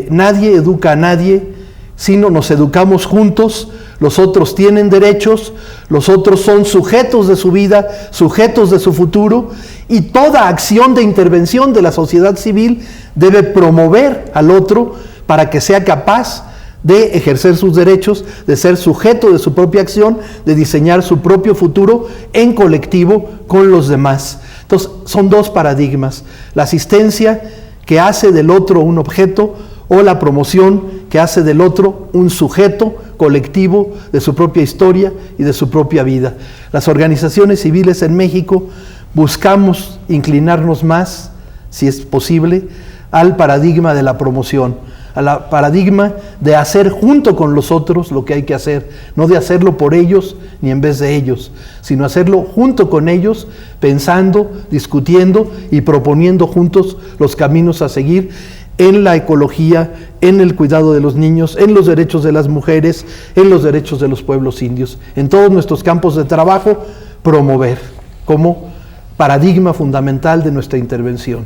nadie educa a nadie, sino nos educamos juntos, los otros tienen derechos, los otros son sujetos de su vida, sujetos de su futuro, y toda acción de intervención de la sociedad civil debe promover al otro para que sea capaz de ejercer sus derechos, de ser sujeto de su propia acción, de diseñar su propio futuro en colectivo con los demás. Entonces, son dos paradigmas: la asistencia que hace del otro un objeto, o la promoción que hace del otro un sujeto colectivo de su propia historia y de su propia vida. Las organizaciones civiles en México buscamos inclinarnos más, si es posible, al paradigma de la promoción, al paradigma de hacer junto con los otros lo que hay que hacer, no de hacerlo por ellos ni en vez de ellos, sino hacerlo junto con ellos, pensando, discutiendo y proponiendo juntos los caminos a seguir en la ecología, en el cuidado de los niños, en los derechos de las mujeres, en los derechos de los pueblos indios. En todos nuestros campos de trabajo, promover como paradigma fundamental de nuestra intervención.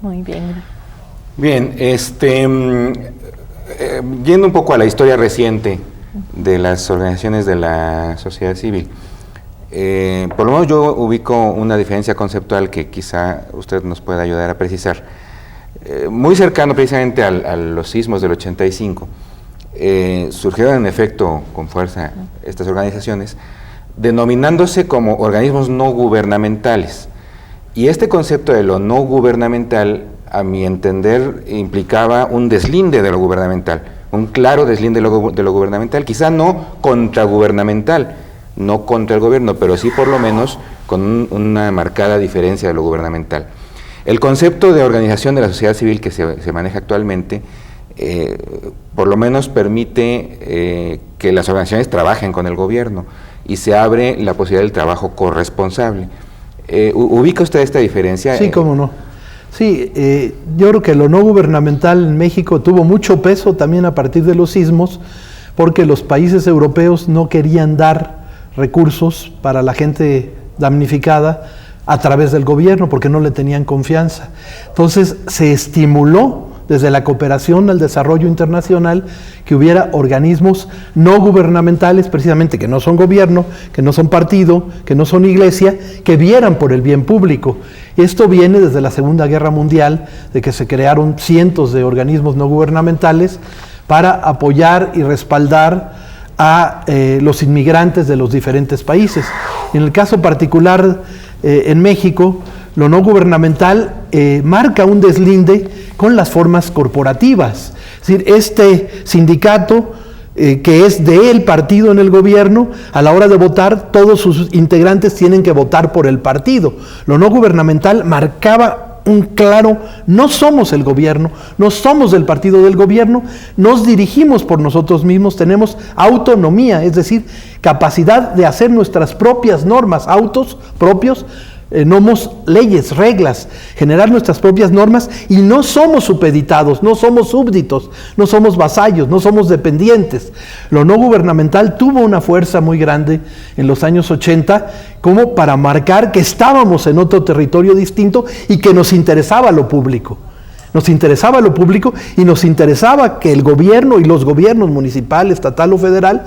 Muy bien. Bien, yendo un poco a la historia reciente de las organizaciones de la sociedad civil, por lo menos yo ubico una diferencia conceptual que quizá usted nos pueda ayudar a precisar. Muy cercano precisamente a los sismos del 85, surgieron en efecto con fuerza estas organizaciones, denominándose como organismos no gubernamentales. Y este concepto de lo no gubernamental, a mi entender, implicaba un deslinde de lo gubernamental, un claro deslinde de lo gubernamental, quizá no contragubernamental, no contra el gobierno, pero sí por lo menos con una marcada diferencia de lo gubernamental. El concepto de organización de la sociedad civil que se maneja actualmente, por lo menos permite que las organizaciones trabajen con el gobierno y se abre la posibilidad del trabajo corresponsable. ¿Ubica usted esta diferencia? Sí, cómo no. Sí, yo creo que lo no gubernamental en México tuvo mucho peso también a partir de los sismos, porque los países europeos no querían dar recursos para la gente damnificada a través del gobierno, porque no le tenían confianza. Entonces se estimuló desde la cooperación al desarrollo internacional que hubiera organismos no gubernamentales, precisamente que no son gobierno, que no son partido, que no son iglesia, que vieran por el bien público. Esto viene desde la Segunda Guerra Mundial, de que se crearon cientos de organismos no gubernamentales para apoyar y respaldar a los inmigrantes de los diferentes países. En el caso particular en México, lo no gubernamental marca un deslinde con las formas corporativas. Es decir, este sindicato que es del partido en el gobierno, a la hora de votar, todos sus integrantes tienen que votar por el partido. Lo no gubernamental marcaba un claro, no somos el gobierno, no somos del partido del gobierno, nos dirigimos por nosotros mismos, tenemos autonomía, es decir, capacidad de hacer nuestras propias normas, autos propios, nomos leyes, reglas, generar nuestras propias normas, y no somos supeditados, no somos súbditos, no somos vasallos, no somos dependientes. Lo no gubernamental tuvo una fuerza muy grande en los años 80 como para marcar que estábamos en otro territorio distinto y que nos interesaba lo público. Nos interesaba lo público y nos interesaba que el gobierno y los gobiernos municipal, estatal o federal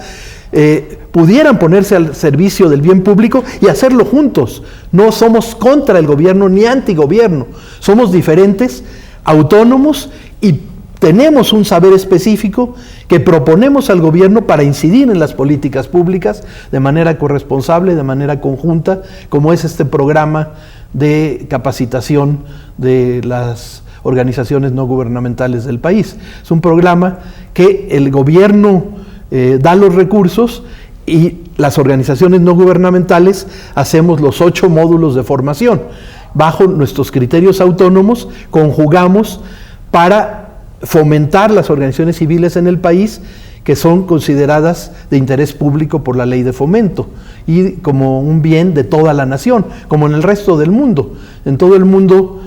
pudieran ponerse al servicio del bien público y hacerlo juntos. No somos contra el gobierno ni antigobierno, somos diferentes, autónomos, y tenemos un saber específico que proponemos al gobierno para incidir en las políticas públicas de manera corresponsable, de manera conjunta, como es este programa de capacitación de las organizaciones no gubernamentales del país. Es un programa que el gobierno da los recursos y las organizaciones no gubernamentales hacemos los 8 módulos de formación. Bajo nuestros criterios autónomos conjugamos para fomentar las organizaciones civiles en el país que son consideradas de interés público por la ley de fomento y como un bien de toda la nación, como en el resto del mundo. En todo el mundo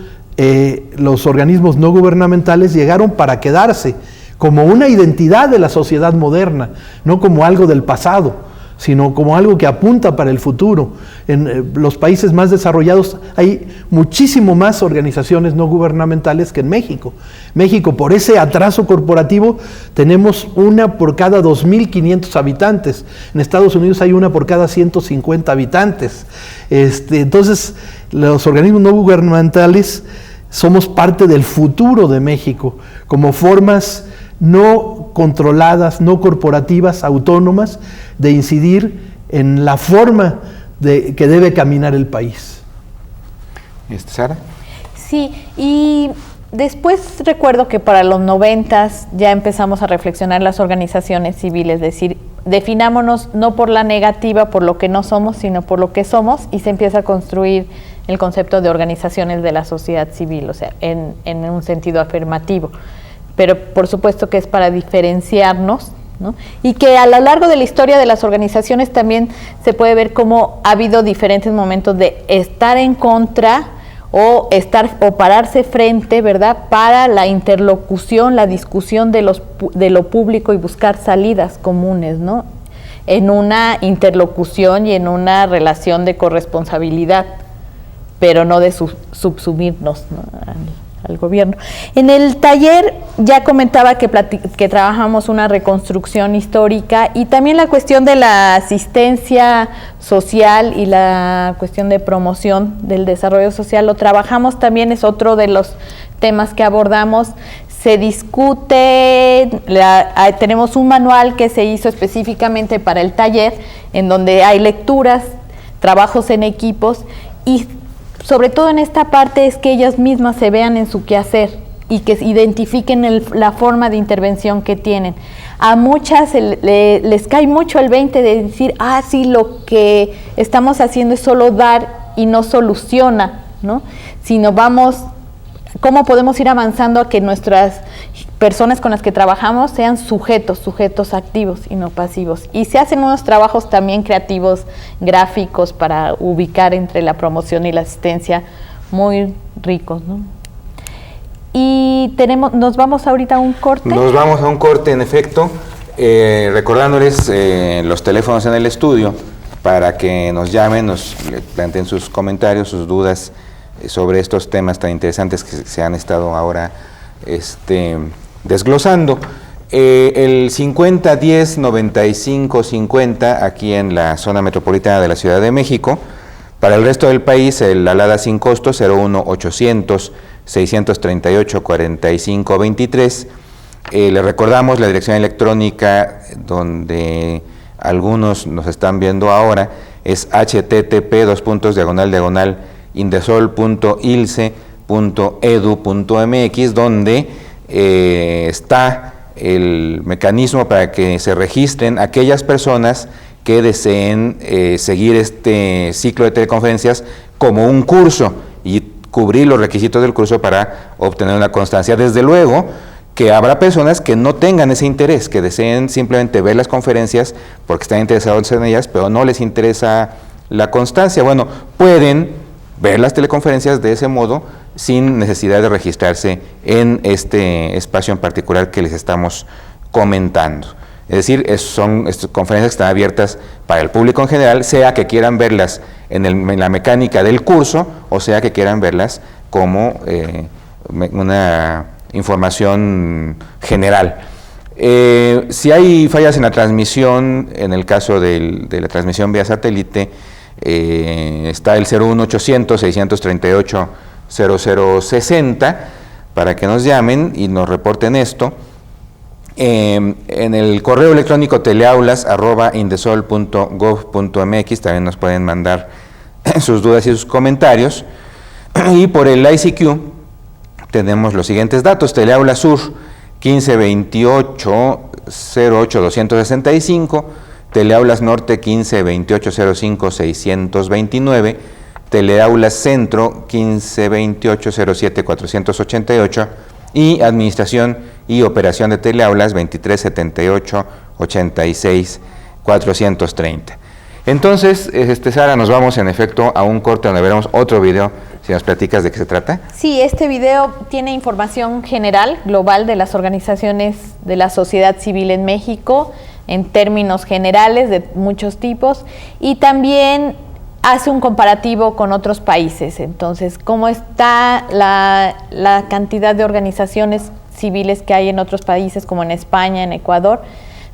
los organismos no gubernamentales llegaron para quedarse como una identidad de la sociedad moderna, no como algo del pasado, sino como algo que apunta para el futuro. En los países más desarrollados hay muchísimo más organizaciones no gubernamentales que en México. México, por ese atraso corporativo, tenemos una por cada 2.500 habitantes. En Estados Unidos hay una por cada 150 habitantes. Entonces, los organismos no gubernamentales somos parte del futuro de México, como formas no controladas, no corporativas, autónomas, de incidir en la forma que debe caminar el país. ¿Sara? Sí, y después recuerdo que para los 90s ya empezamos a reflexionar las organizaciones civiles, es decir, definámonos no por la negativa, por lo que no somos, sino por lo que somos, y se empieza a construir el concepto de organizaciones de la sociedad civil, o sea, en un sentido afirmativo. Pero por supuesto que es para diferenciarnos, ¿no? Y que a lo largo de la historia de las organizaciones también se puede ver cómo ha habido diferentes momentos de estar en contra o pararse frente, ¿verdad?, para la interlocución, la discusión de lo público y buscar salidas comunes, ¿no?, en una interlocución y en una relación de corresponsabilidad, pero no de subsumirnos, ¿no?, al gobierno. En el taller ya comentaba que trabajamos una reconstrucción histórica y también la cuestión de la asistencia social y la cuestión de promoción del desarrollo social lo trabajamos también, es otro de los temas que abordamos. Se discute, tenemos un manual que se hizo específicamente para el taller, en donde hay lecturas, trabajos en equipos y sobre todo en esta parte es que ellas mismas se vean en su quehacer y que identifiquen la forma de intervención que tienen. A muchas les cae mucho el 20 de decir, sí, lo que estamos haciendo es solo dar y no soluciona, ¿no?, sino ¿cómo podemos ir avanzando a que nuestras personas con las que trabajamos sean sujetos activos y no pasivos? Y se hacen unos trabajos también creativos, gráficos, para ubicar entre la promoción y la asistencia, muy ricos, ¿no? Y nos vamos ahorita a un corte. Nos vamos a un corte, en efecto, recordándoles los teléfonos en el estudio para que nos llamen, nos planteen sus comentarios, sus dudas sobre estos temas tan interesantes que se han estado ahora desglosando. El 5010-9550 aquí en la zona metropolitana de la Ciudad de México. Para el resto del país, el ALADA sin costo 01800-638-4523. Le recordamos la dirección electrónica donde algunos nos están viendo ahora, es http://indesol.ilce.edu.mx, donde está el mecanismo para que se registren aquellas personas que deseen seguir este ciclo de teleconferencias como un curso y cubrir los requisitos del curso para obtener una constancia. Desde luego que habrá personas que no tengan ese interés, que deseen simplemente ver las conferencias porque están interesados en ellas, pero no les interesa la constancia. Bueno, pueden ver las teleconferencias de ese modo sin necesidad de registrarse en este espacio en particular que les estamos comentando. Es decir, son conferencias que están abiertas para el público en general, sea que quieran verlas en la mecánica del curso o sea que quieran verlas como una información general. Si hay fallas en la transmisión, en el caso de la transmisión vía satélite, está el 01800-638-0060 para que nos llamen y nos reporten esto. En el correo electrónico teleaulas@indesol.gov.mx también nos pueden mandar sus dudas y sus comentarios. Y por el ICQ tenemos los siguientes datos: Teleaula Sur 1528-08-265, Teleaulas Norte 1528-05-629, Teleaulas Centro 1528-07-488 y Administración y Operación de Teleaulas 2378 86 430. Entonces, Sara, nos vamos en efecto a un corte donde veremos otro video. Si nos platicas de qué se trata. Sí, este video tiene información general, global, de las organizaciones de la sociedad civil en México, en términos generales de muchos tipos, y también hace un comparativo con otros países. Entonces, cómo está la cantidad de organizaciones civiles que hay en otros países, como en España, en Ecuador.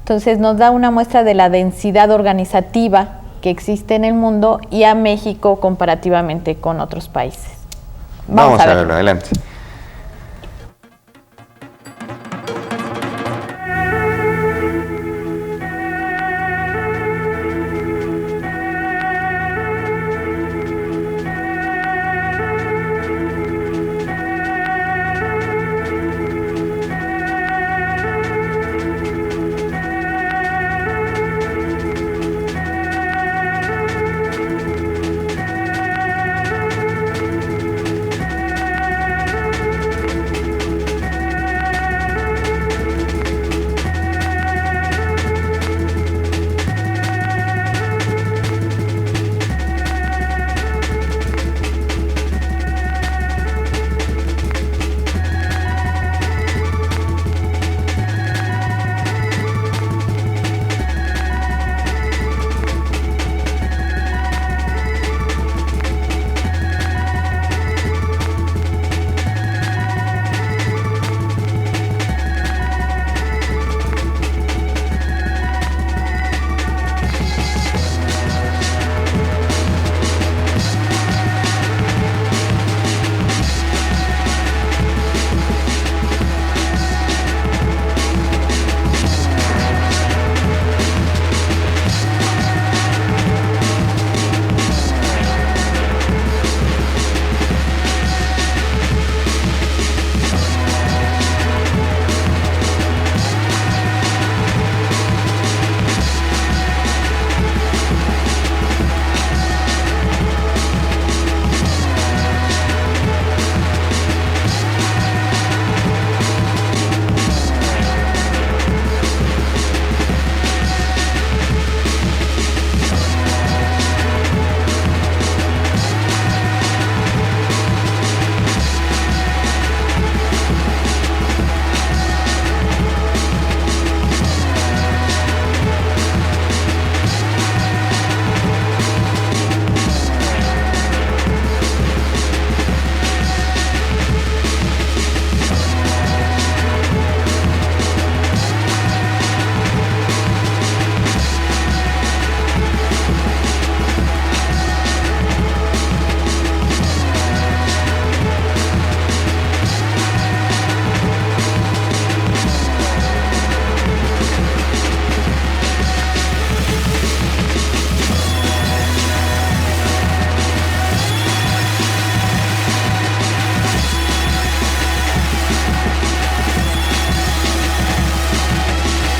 Entonces, nos da una muestra de la densidad organizativa que existe en el mundo y a México comparativamente con otros países. Vamos a verlo, adelante.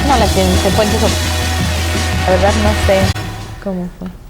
No la tienen, se puede. La verdad no sé cómo fue.